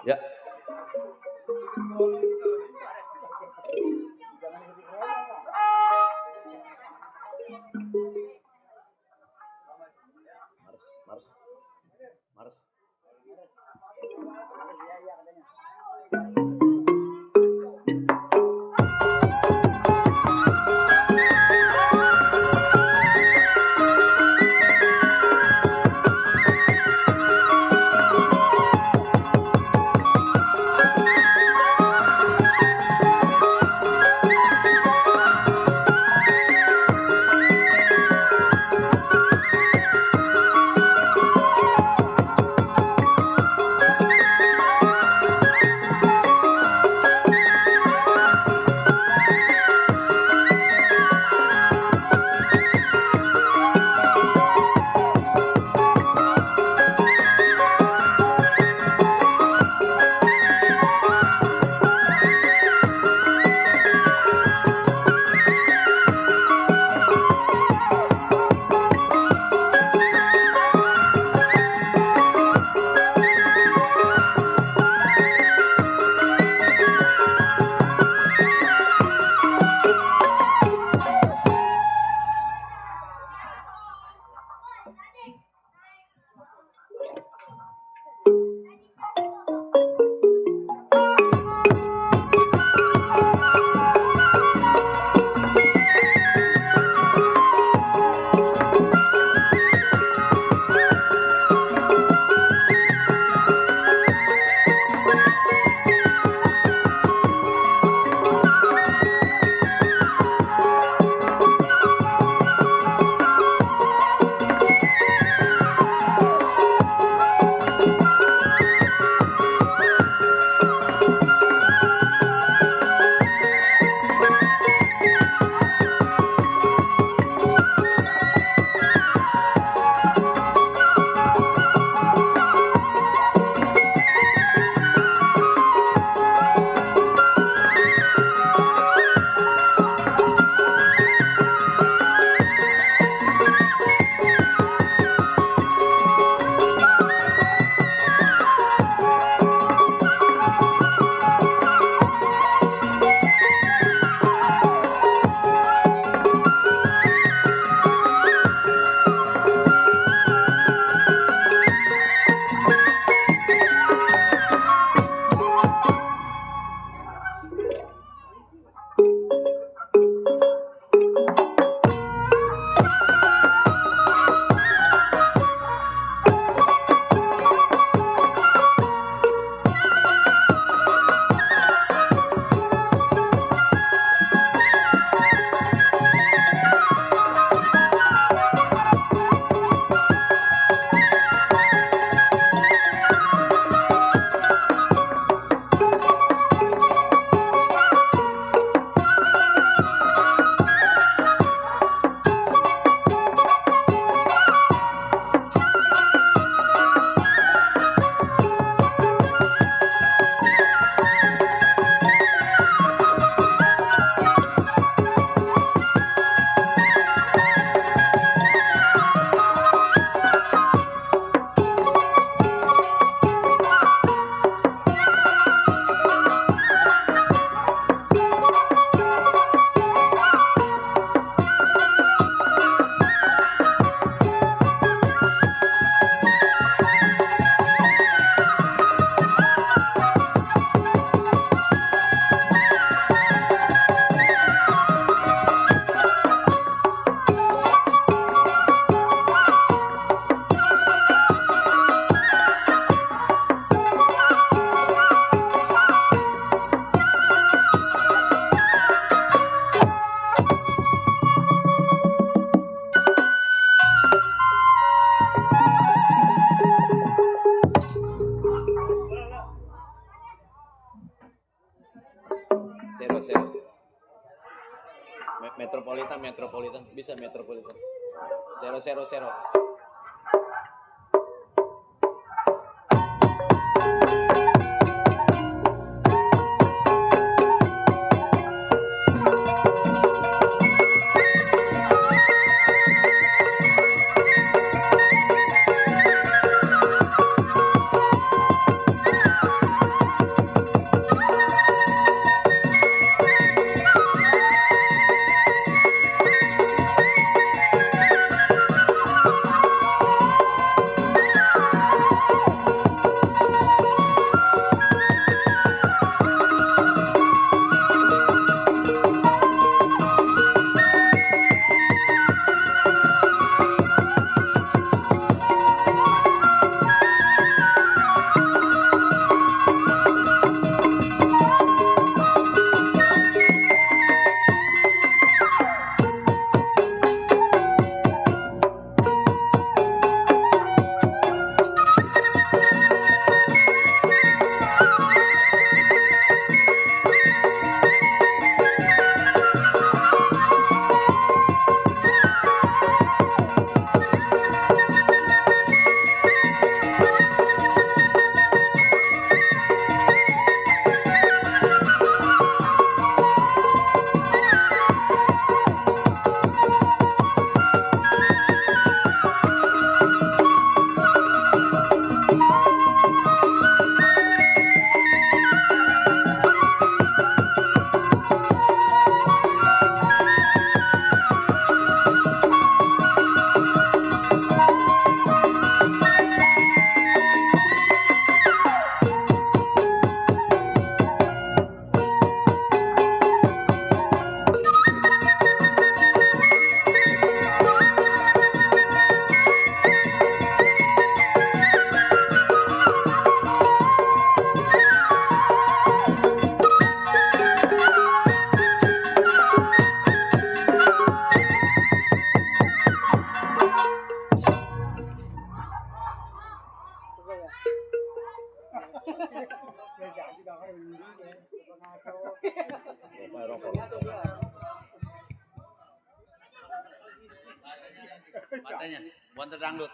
Ya. Mars. Metropolitan bisa Metropolitan 000. Matanya, bukan dangdut.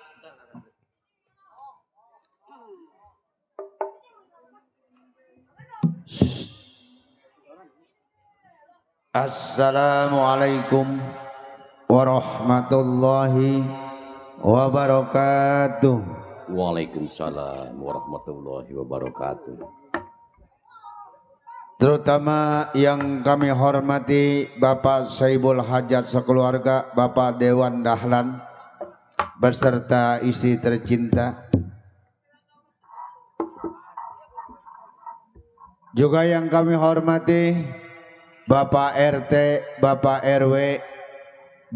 Assalamualaikum warahmatullahi wabarakatuh. Waalaikumsalam warahmatullahi wabarakatuh. Terutama yang kami hormati Bapak Saibul Hajat sekeluarga, Bapak Dewan Dahlan beserta istri tercinta. Juga yang kami hormati Bapak RT, Bapak RW,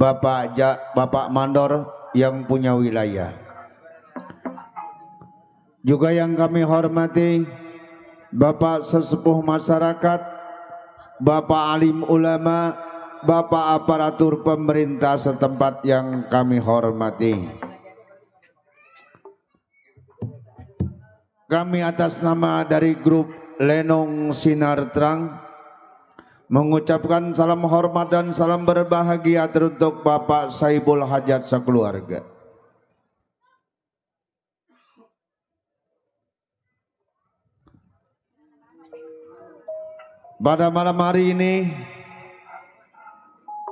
Bapak Mandor yang punya wilayah. Juga yang kami hormati Bapak sesepuh masyarakat, Bapak alim ulama, Bapak aparatur pemerintah setempat yang kami hormati. Kami atas nama dari grup Lenong Sinar Terang mengucapkan salam hormat dan salam berbahagia teruntuk Bapak Saibul Hajat sekeluarga. Pada malam hari ini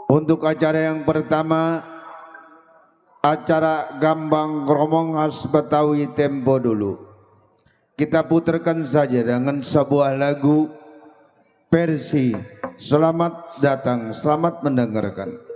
untuk acara yang pertama, acara Gambang Kromong khas Betawi tempo dulu, kita putarkan saja dengan sebuah lagu versi Selamat Datang, selamat mendengarkan.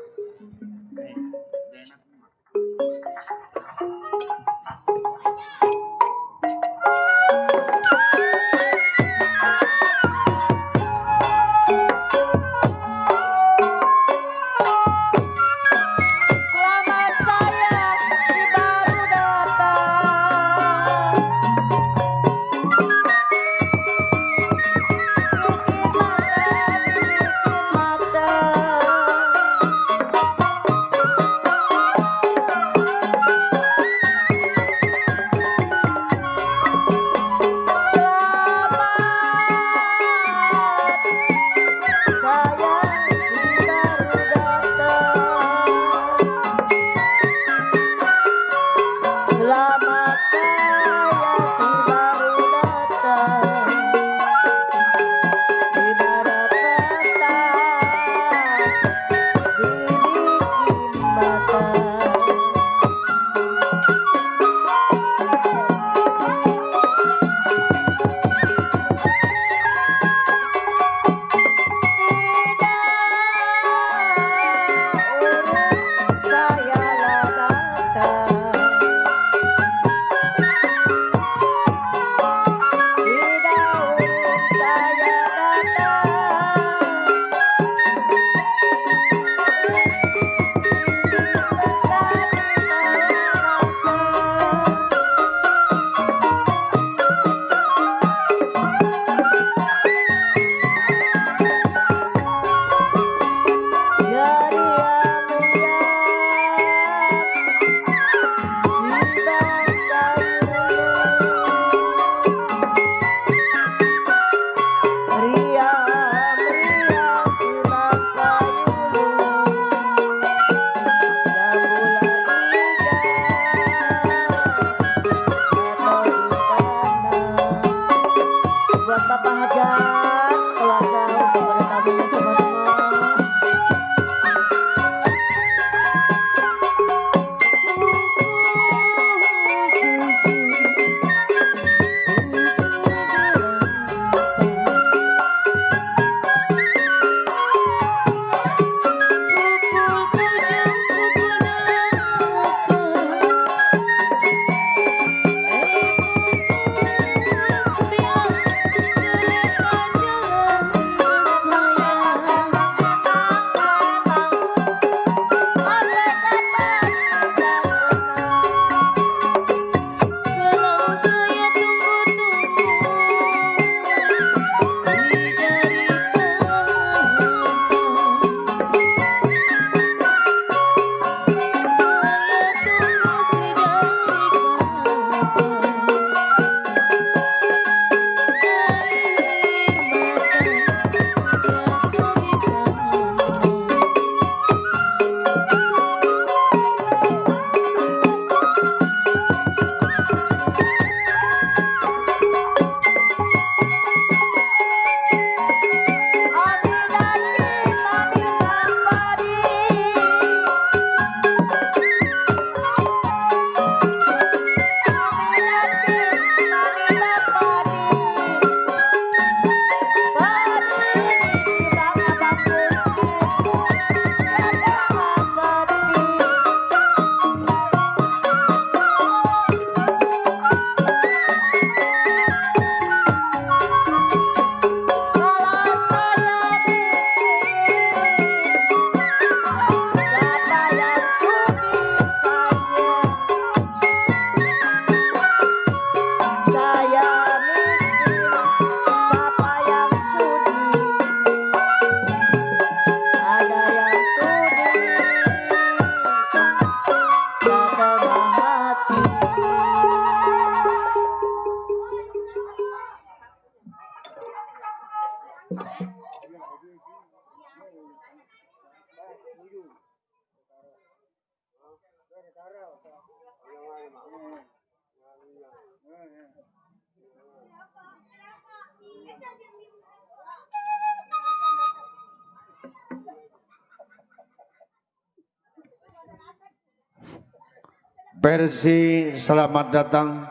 Persi selamat datang.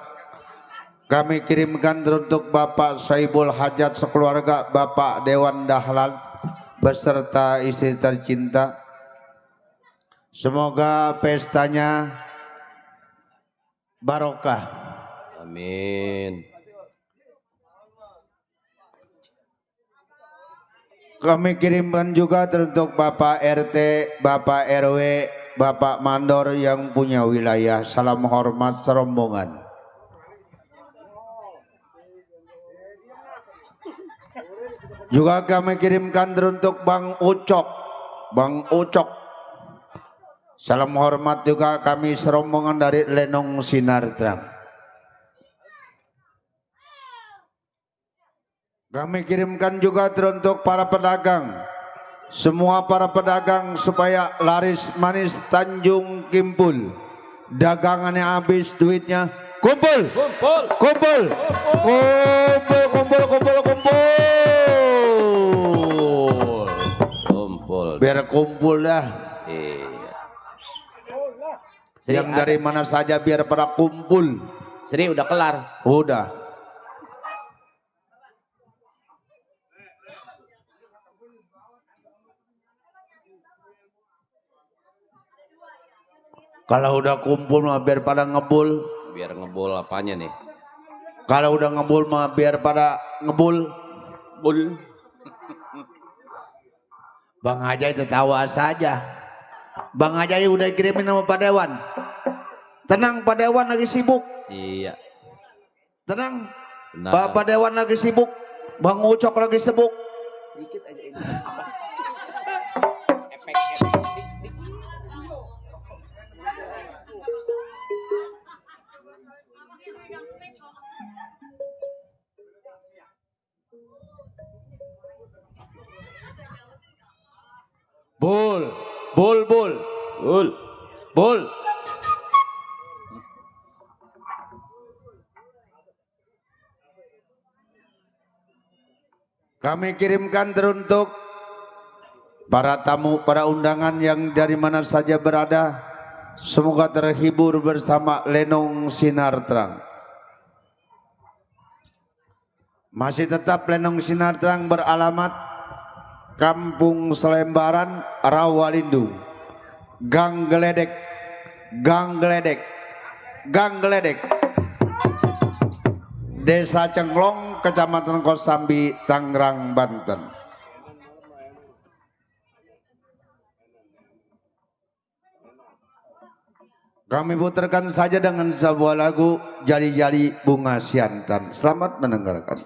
Kami kirimkan untuk Bapak Saibul Hajat sekeluarga, Bapak Dewan Dahlan beserta istri tercinta. Semoga pestanya barokah. Amin. Kami kirimkan juga untuk Bapak RT, Bapak RW, Bapak Mandor yang punya wilayah. Salam hormat serombongan. Juga kami kirimkan untuk Bang Ucok, Bang Ucok. Salam hormat juga kami serombongan dari Lenong Sinar Terang. Kami kirimkan juga untuk para pedagang. Semua para pedagang supaya laris manis Tanjung Kimpul. Dagangannya habis, duitnya kumpul. Kumpul. Kumpul. Kumpul, kumpul, kumpul, kumpul. Kumpul. Biar kumpul dah. Iya. Yang dari mana saja biar pada kumpul. Sri udah kelar. Udah. Kalau udah kumpul mah biar pada ngebul. Biar ngebul apanya nih? Kalau udah ngebul mah biar pada ngebul. Bul. Bang Ajay tertawa saja. Bang Ajay udah kirimin sama Pak Dewan. Tenang, Pak Dewan lagi sibuk. Iya. Tenang. Benar. Pak Dewan lagi sibuk. Bang Ucok lagi sibuk. Dikit aja ini. Bul, bul, bul, Bul. bul. Kami kirimkan teruntuk para tamu, para undangan yang dari mana saja berada. Semoga terhibur bersama Lenong Sinar Terang. Masih tetap Lenong Sinar Terang beralamat Kampung Selembaran, Rawalindu, Gang Geledek, Gang Geledek, Gang Geledek, Desa Cenglong, Kecamatan Kosambi, Tangerang, Banten. Kami putarkan saja dengan sebuah lagu Jali-Jali Bunga Siantan. Selamat mendengarkan.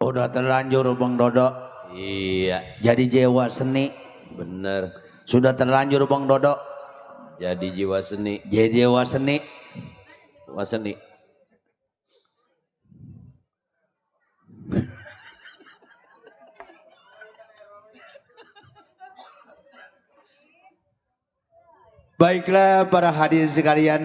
Udah terlanjur Bang Dodo. Iya, Jadi jiwa seni. bener. Sudah terlanjur Bang Dodo. Jadi jiwa seni. Jadi jiwa seni. Wah seni. Baiklah para hadirin sekalian.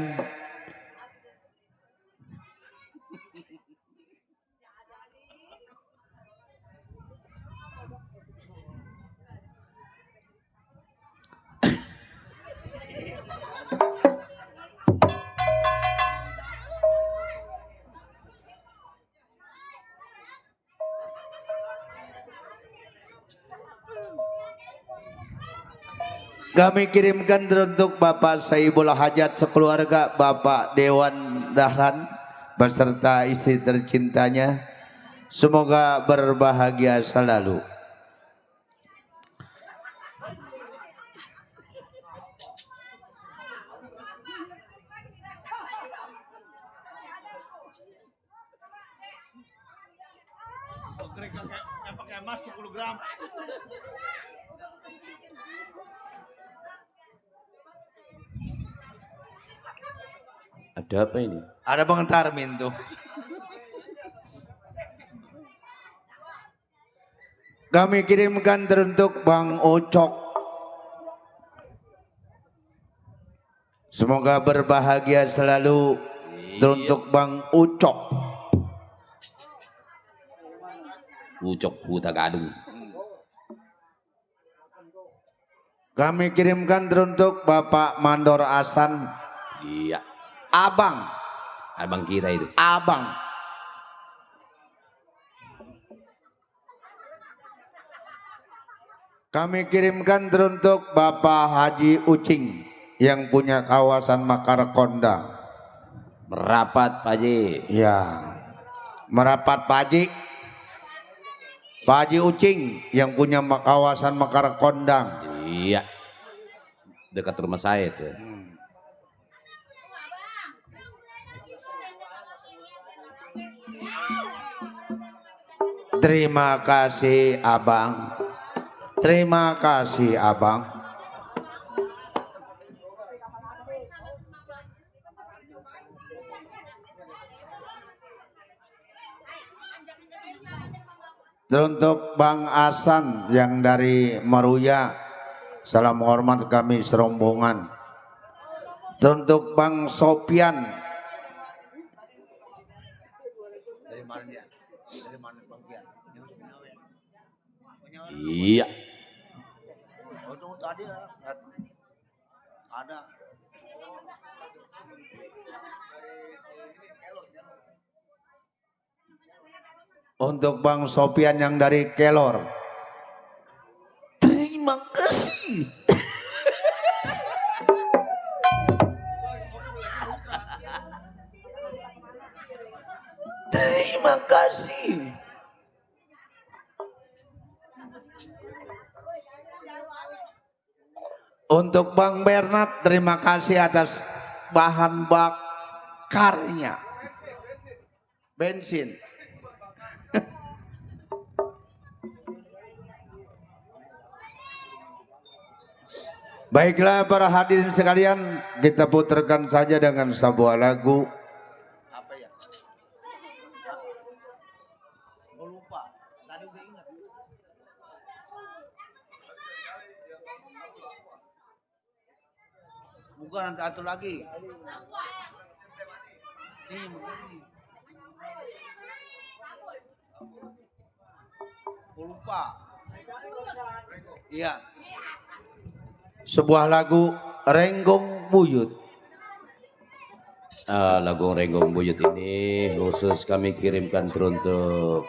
Kami kirimkan untuk Bapak Saibul Hajat sekeluarga, Bapak Dewan Dahlan beserta istri tercintanya. Semoga berbahagia selalu. Pakai emas 10 gram. Ada apa ini? Ada Bang Tarmin tuh. Kami kirimkan teruntuk Bang Ocok. Semoga berbahagia selalu. Teruntuk Bang Ucok. Ucok buta gadung. Kami kirimkan teruntuk Bapak Mandor Asan. Iya, Abang. abang kita itu. Abang. Kami kirimkan teruntuk Bapak Haji Ucing yang punya kawasan Makar Kondang. Merapat Pak Haji. Ya, merapat Pak Haji. Pak Haji Ucing yang punya kawasan Makar Kondang. Iya, dekat rumah saya tuh. Terima kasih Abang. Terima kasih Abang. Teruntuk Bang Asan yang dari Meruya, salam hormat kami serombongan. Teruntuk Bang Sopian. Dari mana dia? Dari mana Bang Pian? Iya, Oh, itu tadi ada. Untuk Bang Sopian yang dari Kelor. Terima kasih. Terima kasih. Untuk Bang Bernard, terima kasih atas bahan bakarnya. Bensin. Baiklah para hadirin sekalian, kita putarkan saja dengan sebuah lagu. Apa ya? Gue lupa. Tadi udah ingat. Bukan nanti atur lagi. Nih, begini. Gue lupa. Iya. Sebuah lagu Renggong Buyut. lagu Renggong Buyut ini khusus kami kirimkan teruntuk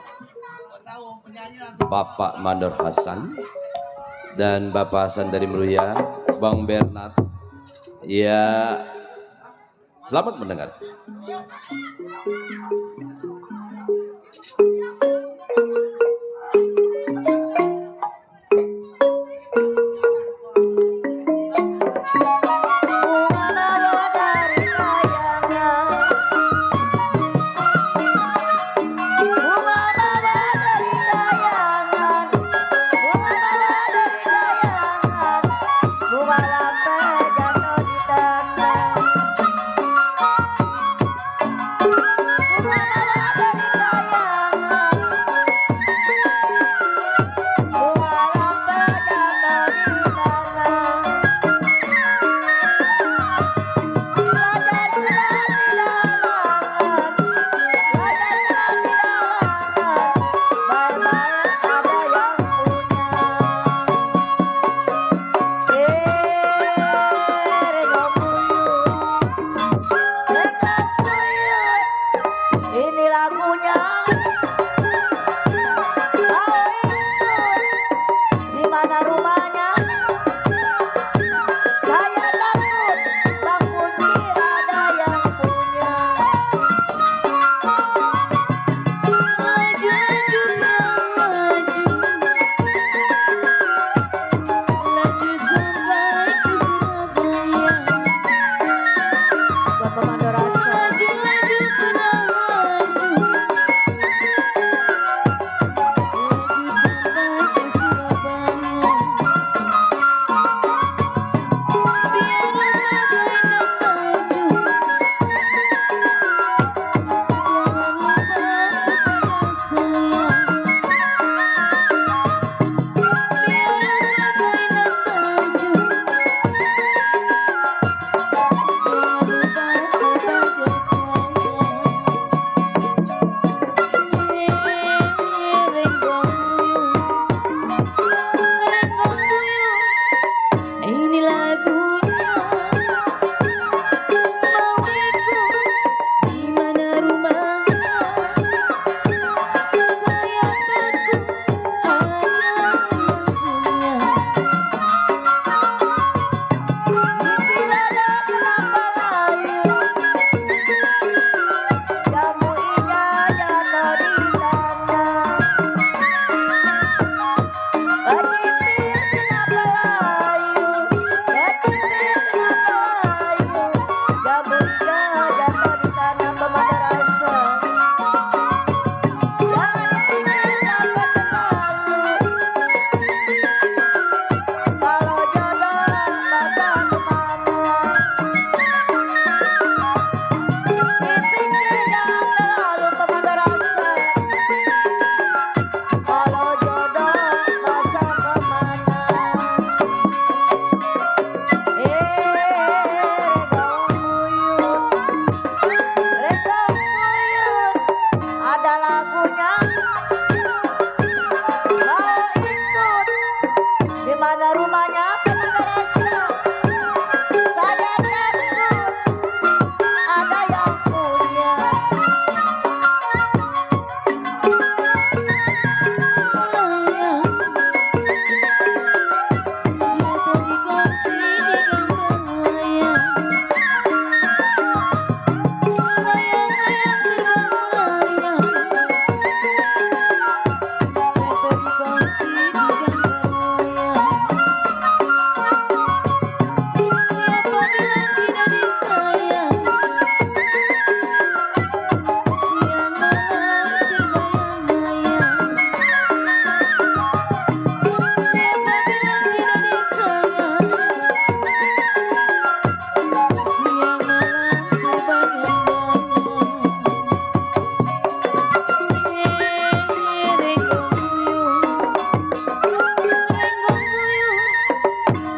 Bapak Mandor Hasan dan Bapak Hasan dari Meruya, Bang Bernard. Ya, selamat mendengar. ada lagunya. Mau ikut di mana rumahnya Pemandu Rasa. Saya takut ada yang punya.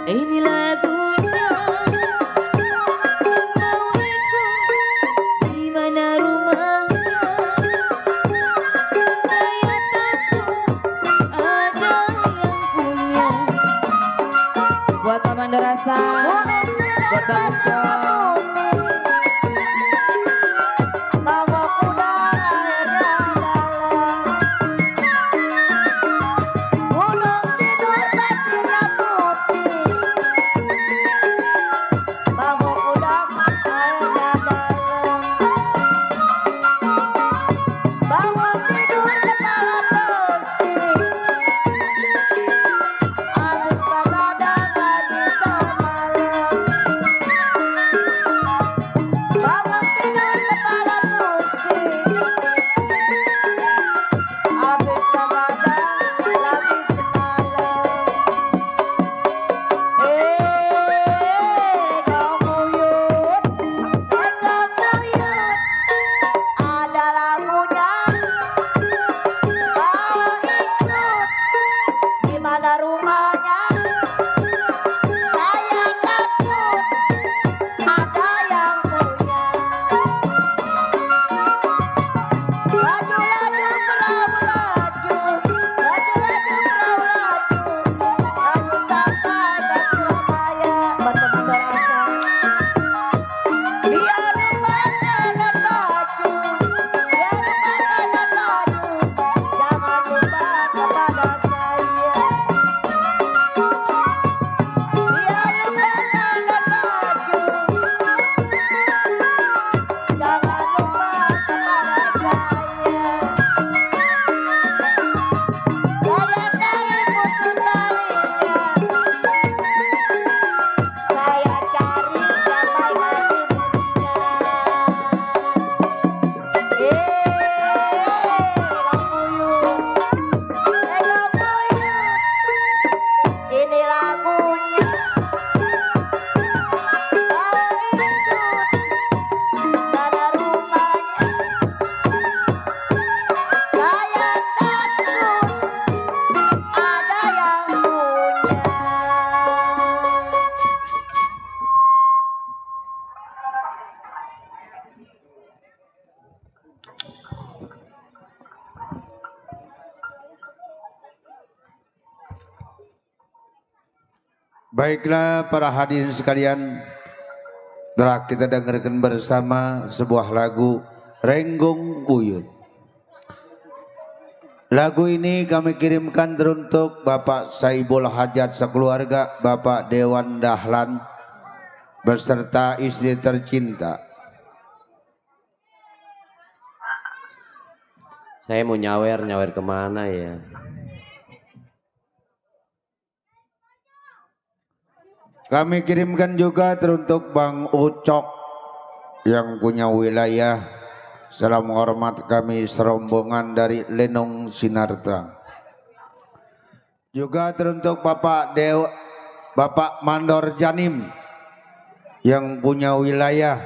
Ini lagunya, mau ikut di mana rumahnya. Saya takut ada yang punya. Buat Pemandu Rasa, buat Bang Ucok. Bawa kuda airnya dalam. Gunung tidur pasirnya putih. Bawa kuda airnya dalam. Bangun tidur kepala pusing. Habis begadang lagi semalam. Bangun tidur kepala pusing. Habis begadang lagi semalam. Gomuyut, gomuyut, ada lagunya. Mau ikut di mana rumahnya. Saya takut ada yang punya. Laju-laju perahu laju, laju-laju perahu laju, laju sampai ke Surabaya. Buat Pemandu Rasa. Biar lupa dan maju, biar lupa dan maju, jangan lupa kepada saya. Biar lupa dan maju, jangan lupa kepada saya. Saya cari putu tarinya, saya cari sampai mati muda. Gomuyut, ini lagunya. Mau ikut pada rumahnya. Saya takut ada yang punya. Baiklah para hadirin sekalian, telah kita dengarkan bersama sebuah lagu Renggong Buyut. Lagu ini kami kirimkan teruntuk Bapak Saibul Hajat sekeluarga, Bapak Dewan Dahlan beserta istri tercinta. Saya mau nyawer kemana ya? Kami kirimkan juga teruntuk Bang Ucok yang punya wilayah. Salam hormat kami serombongan dari Lenong Sinar Terang. Juga teruntuk Bapak Mandor Janim yang punya wilayah.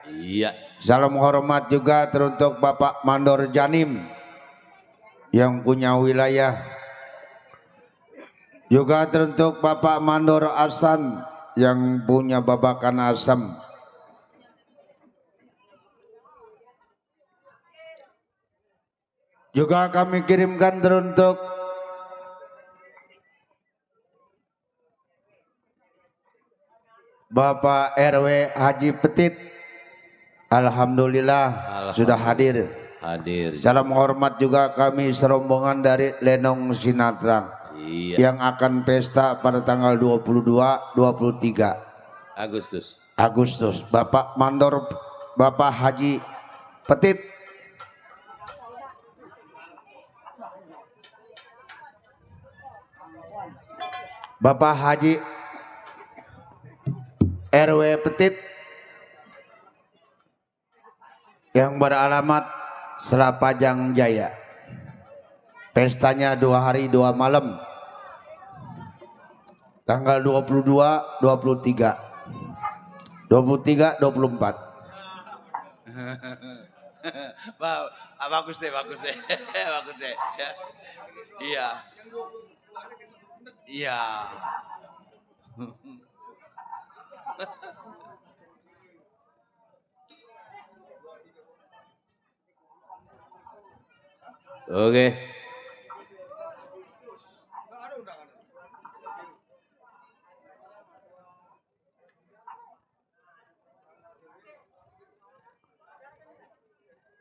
Iya. Salam hormat juga teruntuk Bapak Mandor Janim yang punya wilayah. Juga teruntuk Bapak Mandor Asan yang punya babakan asam. Juga kami kirimkan teruntuk Bapak RW Haji Petit. Alhamdulillah sudah hadir. Hadir. Secara menghormat juga kami serombongan dari Lenong Sinatrang Iya. yang akan pesta pada tanggal 22-23 Agustus. Bapak Mandor, Bapak Haji Petit. Bapak Haji RW Petit yang beralamat Selapajang Jaya. Pestanya 2 hari 2 malam, tanggal 22, 23, 24. Bagus deh, bagus deh. Bagus deh. Iya. Iya. Oke.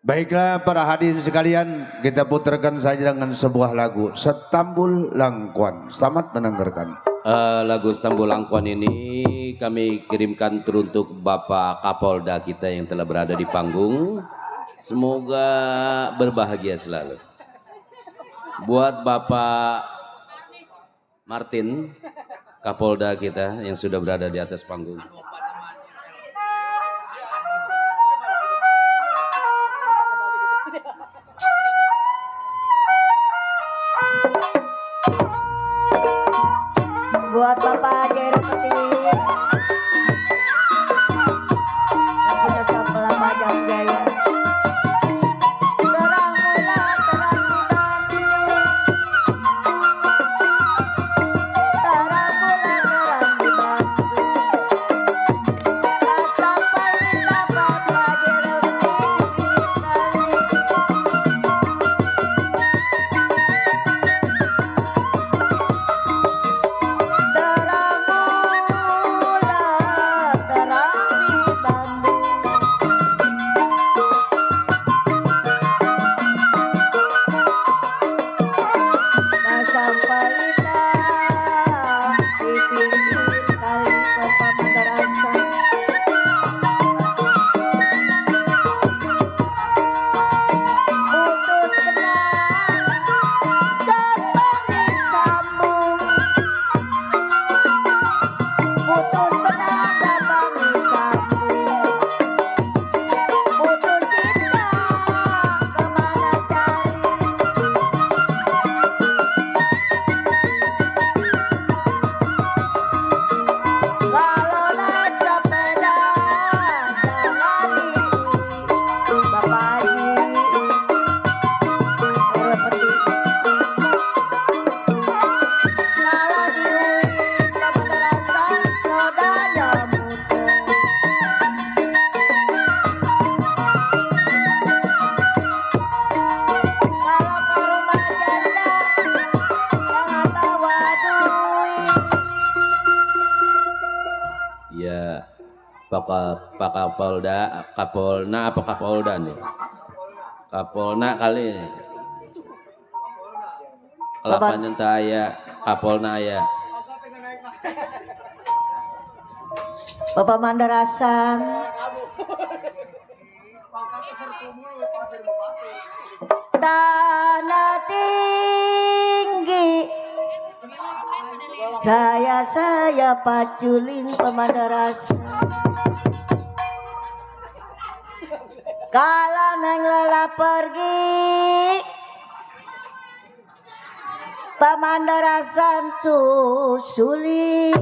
Baiklah para hadirin sekalian, kita putarkan saja dengan sebuah lagu Setambul Langkuan. Selamat mendengarkan. Lagu Stambul Langkuan ini kami kirimkan teruntuk Bapak Kapolda kita yang telah berada di panggung. Semoga berbahagia selalu. Buat Bapak Martin, Kapolda kita yang sudah berada di atas panggung. Buat Bapak Jero Peti yang punya sebelah Pajang Jaya. Terang bulan, terang di Bandung. Terang bulan, terang di Bandung. Tak sampai dapat Bapak Jero Peti kali. Terang bulan, terang di Bandung. Tak sampai tak di pinggir kali Bapak Mandarasan. Putus benang dan bagi sambung. Putus benang dan bagi sambung. Putus cinta kemana cari. Kalau naik sepeda jangan diuri. Bapak Haji Repeti. Kalau diuri Bapak Mandarasan rodanya muter. Kalau ke rumah janda jangan bawa duit. Ya, Pak Kapolda, Kapolna apa Kapolda nih? Kapolna kali. Kelapan entah aya, Kapolna ya. Bapak Mandarasan tanah tinggi saya paculin Pemandarasan. Kalau neng lela pergi Pemandarasan sulit.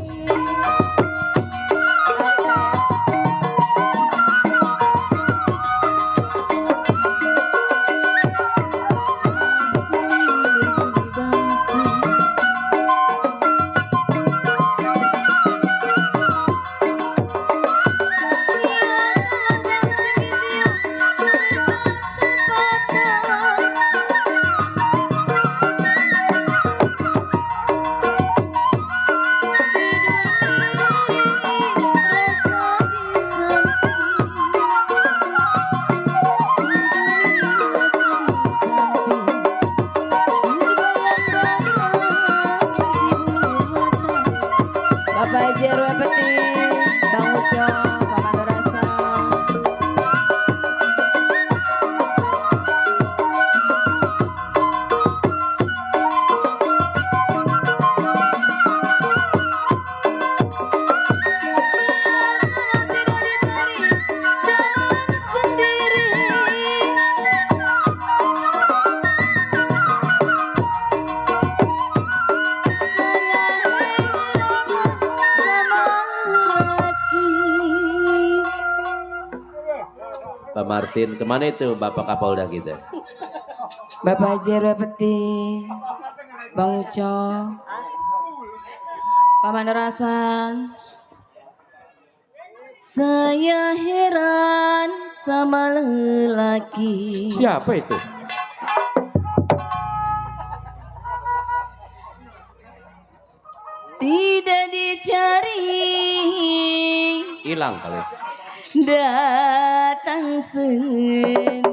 Martin. Kemana itu Bapak Kapolda kita? Bapak Haji RW Peti, Bang Uco, Pak Mandarasan. Saya heran sama lelaki. Siapa itu? Tidak dicari, Hilang kali. datang sendiri.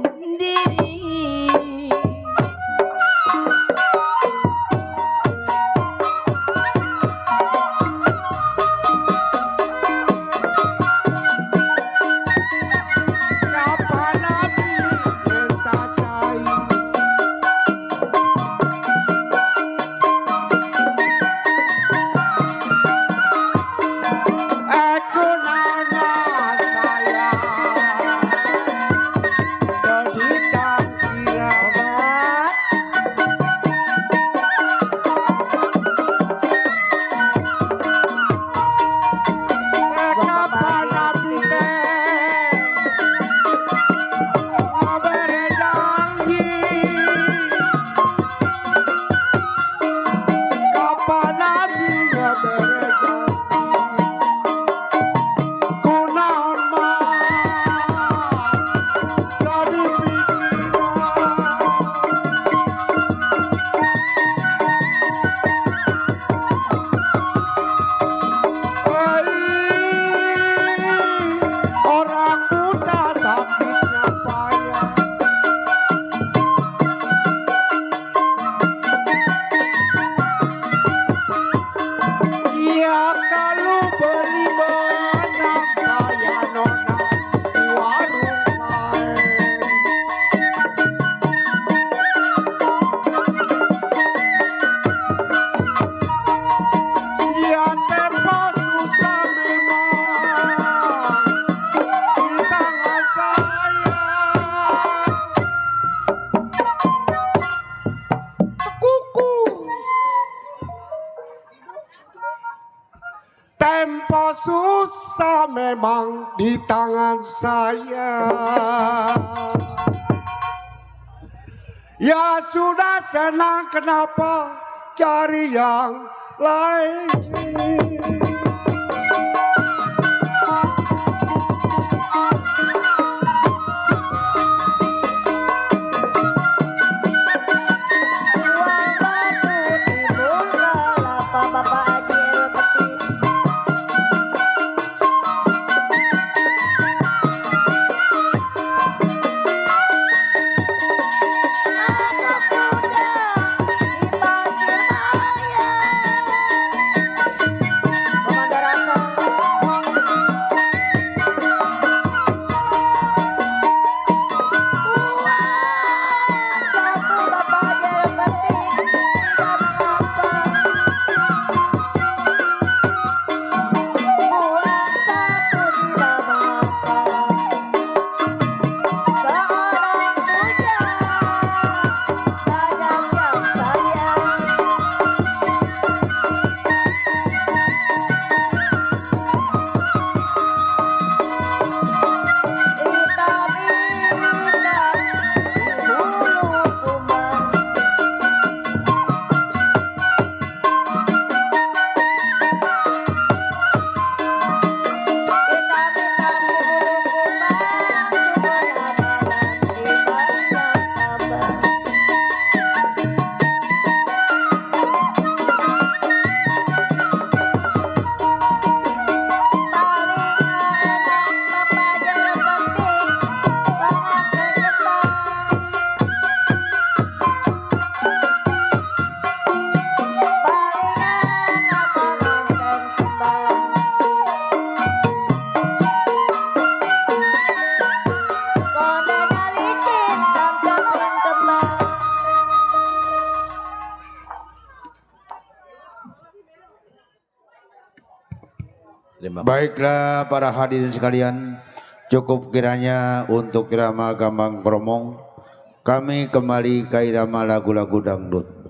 Kapan lagi kita cai? Aku nana saya jadi cangkirabat. Kapan lagi ngabere janji? Kapan lagi ngabere janji? Kunaon mah jadi pikiran. Orang buta sakitnya payah. Ya kalau beli benang saya nona di warung kain. Ya tempo susah memang di tangan saya. Kuku. Tempo susah memang di tangan saya. Ya sudah senang kenapa cari yang lain. Uang batu timbul kelapa Bapak Haji RW Peti. Anak muda di pasir maya. Pemandarasan. Uang satu Bapak Haji RW Peti tidak mengapa. Uang satu tidak mengapa. Seorang bujang banyak yang sayang. Hitam-hitam di bulu kumbang. Hitam-hitam di bulu kumbang, sumbernya malam di banyak tambang. Paling enak Bapak Haji RW Peti pengantin kembang. Paling enak pengantin kembang. Kondenya licin dan cempreng kembang. Terima kasih. Baiklah para hadirin sekalian, cukup kiranya untuk irama Gambang Kromong. Kami kembali ke irama lagu-lagu dangdut.